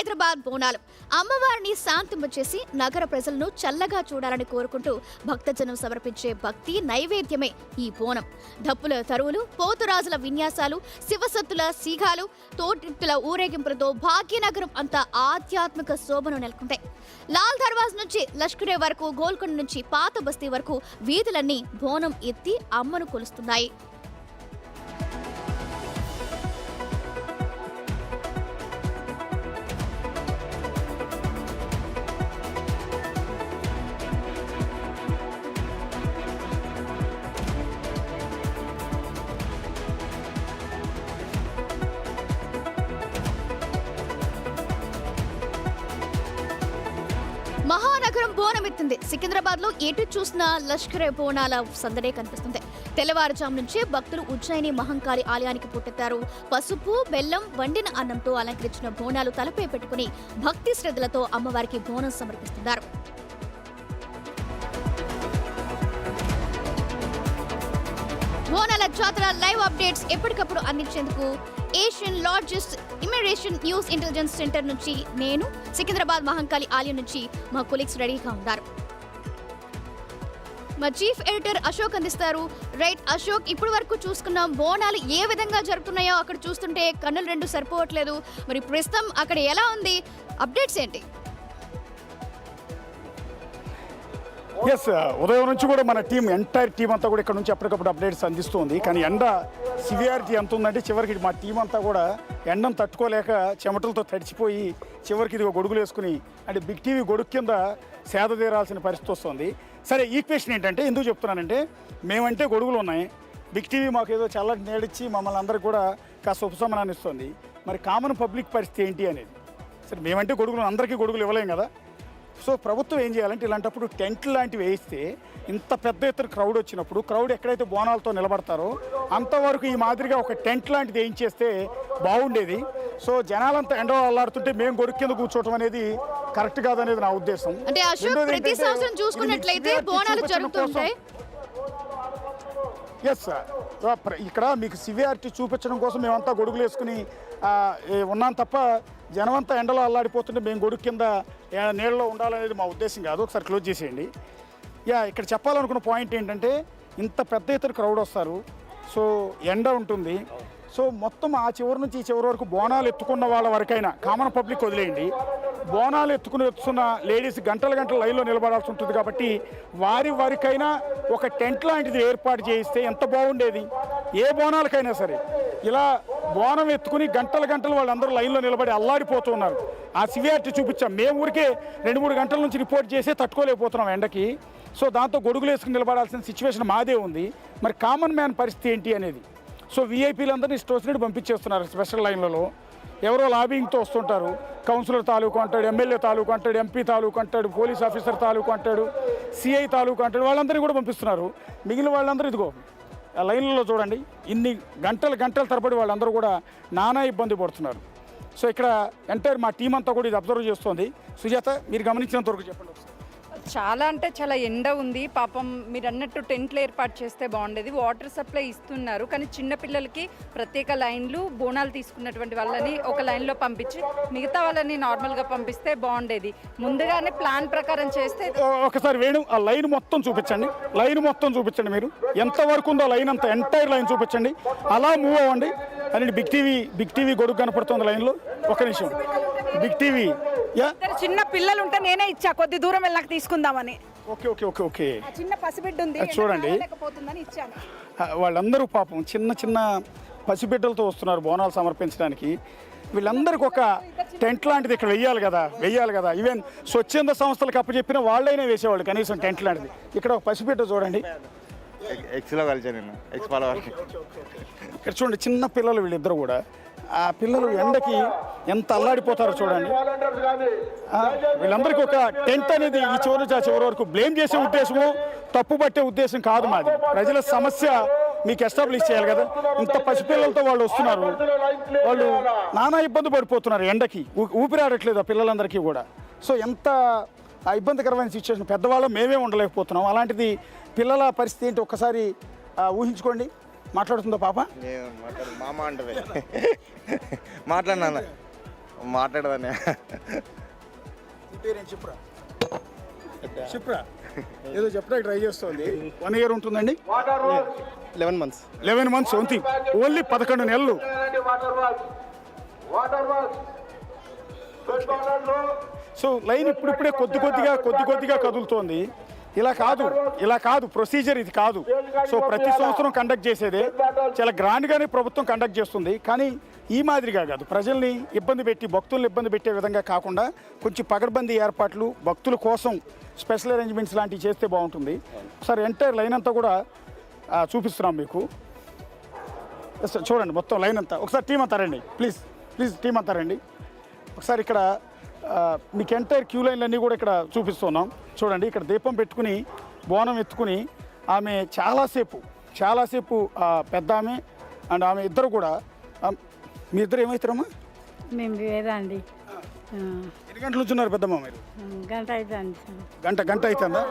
హైదరాబాద్ బోనాలు అమ్మవారిని శాంతింపచేసి నగర ప్రజలను చల్లగా చూడాలని కోరుకుంటూ భక్తజనం సమర్పించే భక్తి నైవేద్యమే ఈ బోనం. డప్పుల తరువులు, పోతురాజుల విన్యాసాలు, శివసత్తుల సీఘాలు, తోటిట్టుల ఊరేగింపులతో భాగ్యనగరం అంతా ఆధ్యాత్మిక శోభను నెలకొంటాయి. లాల్ దర్వాజ్ నుంచి లష్కరే వరకు, గోల్కొండ నుంచి పాత బస్తీ వరకు వీధులన్నీ బోనం ఎత్తి అమ్మను కొలుస్తున్నాయి. మహానగరం బోనమెత్తింది. సికింద్రాబాద్ లో ఎటు చూసినా లష్కరే బోనాల సందడే కనిపిస్తుంది. తెల్లవారుజాము నుంచే భక్తులు ఉజ్జయిని మహంకాళి ఆలయానికి పుట్టెత్తారు. పసుపు, బెల్లం, వండిన అన్నంతో అలంకరించిన బోనాలు తలపై పెట్టుకుని భక్తి శ్రద్ధలతో అమ్మవారికి బోనం సమర్పిస్తున్నారు. బోనాల జాతర లైవ్ అప్డేట్స్ ఎప్పటికప్పుడు అందించేందుకు Asian largest immigration news intelligence centre నుంచి నేను, సికింద్రాబాద్ మహంకాళి ఆలయం నుంచి మా కొలీగ్స్ రెడీగా ఉన్నారు. మా చీఫ్ ఎడిటర్ అశోక్ అందిస్తారు. రైట్ అశోక్, ఇప్పటి వరకు చూసుకున్నాం బోనాలు ఏ విధంగా జరుగుతున్నాయో అక్కడ చూస్తుంటే కన్నులు రెండు సరిపోవట్లేదు. మరి ప్రస్తుతం అక్కడ ఎలా ఉంది, అప్డేట్స్ ఏంటి? ఎస్, ఉదయం నుంచి కూడా మన ఎంటైర్ టీం అంతా కూడా ఇక్కడ నుంచి ఎప్పటికప్పుడు అప్డేట్స్ అందిస్తుంది. కానీ ఎండ సివియారిటీ ఎంత ఉందంటే చివరికి మా టీం అంతా కూడా ఎండను తట్టుకోలేక చెమటలతో తడిచిపోయి చివరికి ఇది గొడుగులు వేసుకుని అంటే బిగ్ టీవీ గొడుగు కింద సేద తీరాల్సిన పరిస్థితి వస్తుంది. సరే, ఈ క్వశ్చన్ ఏంటంటే ఎందుకు చెప్తున్నానంటే, మేమంటే గొడుగులు ఉన్నాయి, బిగ్ టీవీ మాకు ఏదో చల్లటి నేడిచ్చి మమ్మల్ని అందరికీ కూడా కాస్త ఉపశమనాన్ని ఇస్తుంది. మరి కామన్ పబ్లిక్ పరిస్థితి ఏంటి అనేది. సరే, మేమంటే గొడుగులు అందరికీ గొడుగులు ఇవ్వలేం కదా. సో ప్రభుత్వం ఏం చేయాలంటే ఇలాంటప్పుడు టెంట్లు లాంటివి వేయిస్తే ఇంత పెద్ద ఎత్తున క్రౌడ్ వచ్చినప్పుడు క్రౌడ్ ఎక్కడైతే బోనాలతో నిలబడతారో అంతవరకు ఈ మాదిరిగా ఒక టెంట్ లాంటిది వేయించేస్తే బాగుండేది. సో జనాలంతా ఎండలో అల్లాడుతుంటే మేము గొడుగు కింద కూర్చోవడం అనేది కరెక్ట్ కాదనేది నా ఉద్దేశం. అంటే అశోక్, ప్రతి సంవత్సరం చూసుకున్నట్లయితే బోనాలు జరుగుతుంటాయి. ఎస్, ఇక్కడ మీకు సివియారిటీ చూపించడం కోసం మేమంతా గొడుగులు వేసుకుని ఉన్నాం తప్ప జనమంతా ఎండలో అల్లాడిపోతుంటే మేము గొడుగు కింద నీళ్ళలో ఉండాలనేది మా ఉద్దేశం కాదు. ఒకసారి క్లోజ్ చేసేయండి. ఇక్కడ చెప్పాలనుకున్న పాయింట్ ఏంటంటే, ఇంత పెద్ద ఎత్తున క్రౌడ్ వస్తారు, సో ఎండ ఉంటుంది. సో మొత్తం ఆ చివరి నుంచి ఈ చివరి వరకు బోనాలు ఎత్తుకున్న వాళ్ళ వరకైనా కామన్ పబ్లిక్ వదిలేయండి, బోనాలు ఎత్తుకున్న లేడీస్ గంటల లైన్లో నిలబడాల్సి ఉంటుంది. కాబట్టి వారికైనా ఒక టెంట్ లాంటిది ఏర్పాటు చేయిస్తే ఎంత బాగుండేది. ఏ బోనాలకైనా సరే ఇలా బోనం ఎత్తుకుని గంటలు వాళ్ళందరూ లైన్లో నిలబడి అల్లాడిపోతున్నారు. ఆ సివియారిటీ చూపించాం. మేము ఊరికే 2-3 గంటల నుంచి రిపోర్ట్ చేసి తట్టుకోలేకపోతున్నాం ఎండకి. సో దాంతో గొడుగులు వేసుకుని నిలబడాల్సిన సిచ్యువేషన్ మాదే ఉంది. మరి కామన్ మ్యాన్ పరిస్థితి ఏంటి అనేది. సో వీఐపీలందరినీ స్టోసినట్టు పంపించేస్తున్నారు స్పెషల్ లైన్లలో. ఎవరో లాబింగ్తో వస్తుంటారు. కౌన్సిలర్ తాలూకు అంటాడు, ఎమ్మెల్యే తాలూకు అంటాడు, ఎంపీ తాలూకు అంటాడు, పోలీస్ ఆఫీసర్ తాలూకు అంటాడు, సిఐ తాలూకు అంటాడు. వాళ్ళందరినీ కూడా పంపిస్తున్నారు. మిగిలిన వాళ్ళందరూ ఇదిగో లైన్లలో చూడండి, ఇన్ని గంటల తరబడి వాళ్ళందరూ కూడా నానా ఇబ్బంది పడుతున్నారు. సో ఇక్కడ ఎంటైర్ మా టీం అంతా కూడా ఇది అబ్జర్వ్ చేస్తుంది. సుజాత, మీరు గమనించినంత వరకు చెప్పండి. చాలా అంటే చాలా ఎండ ఉంది. పాపం మీరు అన్నట్టు టెంట్లు ఏర్పాటు చేస్తే బాగుండేది. వాటర్ సప్లై ఇస్తున్నారు, కానీ చిన్నపిల్లలకి ప్రత్యేక లైన్లు, బోనాలు తీసుకున్నటువంటి వాళ్ళని ఒక లైన్లో పంపించి మిగతా వాళ్ళని నార్మల్గా పంపిస్తే బాగుండేది. ముందుగానే ప్లాన్ ప్రకారం చేస్తే. ఒకసారి వేణు, ఆ లైన్ మొత్తం చూపించండి. మీరు ఎంతవరకు ఉందో లైన్ అంతా ఎంటైర్ లైన్ చూపించండి. అలా మూవ్ అవ్వండి. అని బిగ్ టీవీ గొడుగు కనపడుతుంది లైన్లో. ఒక నిమిషం, బిగ్ టీవీ. చిన్న పిల్లలు ఉంటే నేనే ఇచ్చా, కొద్ది దూరం వెళ్ళాక తీసుకుందామని. ఓకే. చిన్న పసిబిడ్డ ఉంది, చూడండి, వాళ్ళందరూ పాపం చిన్న పసిబిడ్డలతో వస్తున్నారు బోనాలు సమర్పించడానికి. వీళ్ళందరికీ ఒక టెంట్ లాంటిది ఇక్కడ వెయ్యాలి కదా. ఈవెన్ స్వచ్ఛంద సంస్థలకు అప్పచెప్పిన వాళ్ళైనా వేసేవాళ్ళు కనీసం టెంట్ లాంటిది. ఇక్కడ ఒక పసిబిడ్డ చూడండి. ఇక్కడ చూడండి, చిన్న పిల్లలు వీళ్ళిద్దరు కూడా. ఆ పిల్లలు ఎండకి ఎంత అల్లాడిపోతారో చూడండి. వీళ్ళందరికీ ఒక టెంట్ అనేది ఈ చివరి నుంచి ఆ చివరి వరకు బ్లేమ్ చేసే ఉద్దేశము, తప్పు పట్టే ఉద్దేశం కాదు మాది. ప్రజల సమస్య మీకు ఎస్టాబ్లిష్ చేయాలి కదా. ఇంత పసిపిల్లలతో వాళ్ళు వస్తున్నారు, వాళ్ళు నానా ఇబ్బంది పడిపోతున్నారు ఎండకి. ఊపిరాడట్లేదు ఆ పిల్లలందరికీ కూడా. సో ఎంత ఇబ్బందికరమైన సిచ్యువేషన్. పెద్దవాళ్ళు మేమే ఉండలేకపోతున్నాం, అలాంటిది పిల్లల పరిస్థితి ఏంటి ఒక్కసారి ఊహించుకోండి. మాట్లాడుతుందా పాప? మామ అంటే మాట్లాడినా మాట్లాడదానే చెప్పురా చెప్పురా ఏదో చెప్పడానికి ట్రై చేస్తుంది. 1 year ఉంటుందండి, 11 months. 11 months ఉంది, ఓన్లీ 11 నెలలు. సో లైన్ ఇప్పుడిప్పుడే కొద్ది కొద్దిగా కదులుతోంది. ఇలా కాదు ప్రొసీజర్ ఇది కాదు. సో ప్రతి సంవత్సరం కండక్ట్ చేసేదే, చాలా గ్రాండ్గానే ప్రభుత్వం కండక్ట్ చేస్తుంది. కానీ ఈ మాదిరిగా కాదు, ప్రజల్ని ఇబ్బంది పెట్టి భక్తుల్ని ఇబ్బంది పెట్టే విధంగా కాకుండా కొంచెం పగడ్బందీ ఏర్పాట్లు, భక్తుల కోసం స్పెషల్ అరేంజ్మెంట్స్ లాంటివి చేస్తే బాగుంటుంది. ఒకసారి ఎంటైర్ లైన్ అంతా కూడా చూపిస్తున్నాం మీకు. చూడండి మొత్తం లైన్ అంతా. ఒకసారి టీం అంతా రండి, ప్లీజ్ టీం అంతా రండి. ఒకసారి ఇక్కడ మీకు ఎంటైర్ క్యూ లైన్లన్నీ కూడా ఇక్కడ చూపిస్తున్నాం. చూడండి, ఇక్కడ దీపం పెట్టుకుని బోనం ఎత్తుకుని ఆమె చాలాసేపు పెద్ద ఆమె అండ్ ఆమె ఇద్దరు కూడా. మీ ఇద్దరు ఏమవుతారమ్మా? మేము వేదండి. ఎన్ని గంటల నుంచి ఉన్నారు పెద్దమ్మ మీరు? గంట అవుతుంది. గంట అవుతుందా?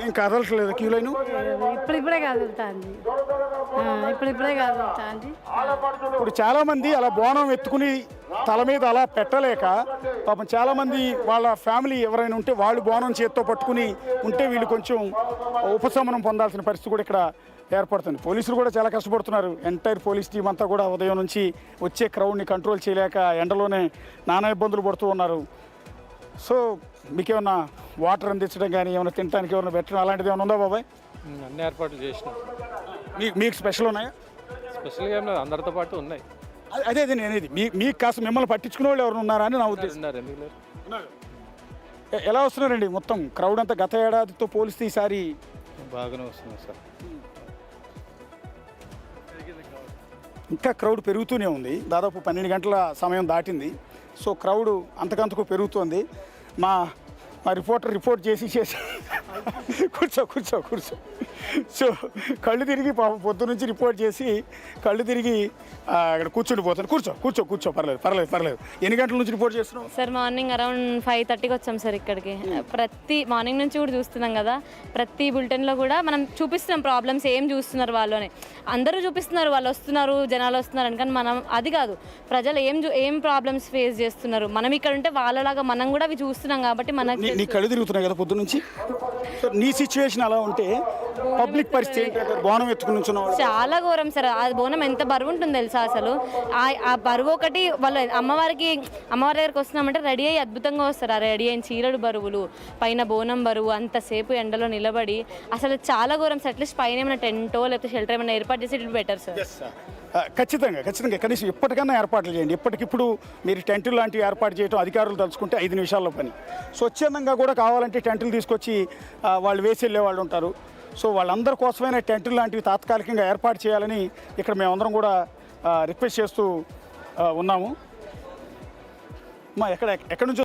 ఏం కదలట్లేదు క్యూ లైన్? ఇప్పుడిప్పుడే కదులుతుంది. ఇప్పుడు చాలామంది అలా బోనం ఎత్తుకుని తల మీద అలా పెట్టలేక పాపం చాలామంది వాళ్ళ ఫ్యామిలీ ఎవరైనా ఉంటే వాళ్ళు బోనం చేత్తో పట్టుకుని ఉంటే వీళ్ళు కొంచెం ఉపశమనం పొందాల్సిన పరిస్థితి కూడా ఇక్కడ ఏర్పడుతుంది. పోలీసులు కూడా చాలా కష్టపడుతున్నారు. ఎంటైర్ పోలీస్ టీం అంతా కూడా ఉదయం నుంచి వచ్చే క్రౌడ్ని కంట్రోల్ చేయలేక ఎండలోనే నానా ఇబ్బందులు పడుతూ ఉన్నారు. సో మీకేమన్నా వాటర్ అందించడం కానీ, ఏమైనా తినడానికి ఏమైనా పెట్టడం అలాంటిది ఏమైనా ఉందా బాబాయ్? అన్ని ఏర్పాట్లు చేసినాం. మీకు స్పెషల్ ఉన్నాయా? స్పెషల్గా ఏం లేదు, అందరితో పాటు ఉన్నాయి. అదే నేనేది మీకు కాస్త మిమ్మల్ని పట్టించుకునే వాళ్ళు ఎవరు ఉన్నారా అని నా ఉద్దేశం. ఉన్నారు, ఎందుకు లేరు? ఎలా వస్తున్నారండి మొత్తం క్రౌడ్ అంతా? గత ఏడాదితో పోలిస్తే ఈసారి బాగానే వస్తుంది సార్. ఇంకా క్రౌడ్ పెరుగుతూనే ఉంది. దాదాపు 12 గంటల సమయం దాటింది. సో క్రౌడ్ అంతకంతకు పెరుగుతోంది. మా రిపోర్ట్ చేసి కూర్చో. సో కళ్ళు తిరిగి పొద్దు నుంచి రిపోర్ట్ చేసి కళ్ళు తిరిగి అక్కడ కూర్చుండిపోతాను. కూర్చో పర్లేదు. ఎన్ని గంటల నుంచి రిపోర్ట్ చేస్తున్నాం సార్? మార్నింగ్ అరౌండ్ 5:30కి వచ్చాం సార్ ఇక్కడికి. ప్రతి మార్నింగ్ నుంచి కూడా చూస్తున్నాం కదా, ప్రతి బులెటిన్లో కూడా మనం చూపిస్తున్నాం ప్రాబ్లమ్స్ ఏం చూస్తున్నారు వాళ్ళు అని. అందరూ చూపిస్తున్నారు వాళ్ళు వస్తున్నారు, జనాలు వస్తున్నారు అని. కానీ మనం అది కాదు, ప్రజలు ఏం ప్రాబ్లమ్స్ ఫేస్ చేస్తున్నారు. మనం ఇక్కడ ఉంటే వాళ్ళలాగా మనం కూడా అవి చూస్తున్నాం కాబట్టి మనకి. నీ కళ్ళు తిరుగుతున్నాయి కదా పొద్దు నుంచి. నీ సిచ్యువేషన్ అలా ఉంటే పబ్లిక్ పరిస్థితి బోనం ఎత్తుకుని చాలా ఘోరం సార్. ఆ బోనం ఎంత బరువు ఉంటుంది తెలుసా అసలు? ఆ బరువు ఒకటి వాళ్ళు అమ్మవారి దగ్గరికి వస్తున్నామంటే రెడీ అయ్యి అద్భుతంగా వస్తారు. ఆ రెడీ అయిన చీరడు బరువులు, పైన బోనం బరువు, అంతసేపు ఎండలో నిలబడి అసలు చాలా ఘోరం సార్. అట్లీస్ట్ పైన ఏమైనా టెంటో లేకపోతే షెల్టర్ ఏమైనా ఏర్పాటు చేసి ఇట్ బెటర్ సార్. ఖచ్చితంగా కనీసం ఇప్పటికన్నా ఏర్పాట్లు చేయండి. ఇప్పటికిప్పుడు మీరు టెంటులు లాంటివి ఏర్పాటు చేయడం అధికారులు తలుచుకుంటే 5 నిమిషాల్లో పని. స్వచ్ఛందంగా కూడా కావాలంటే టెంటులు తీసుకొచ్చి వాళ్ళు వేసి వెళ్ళే వాళ్ళు ఉంటారు. సో వాళ్ళందరి కోసమైనా టెంటులు లాంటివి తాత్కాలికంగా ఏర్పాటు చేయాలని ఇక్కడ మేమందరం కూడా రిక్వెస్ట్ చేస్తూ ఉన్నాము. ఎక్కడి నుంచి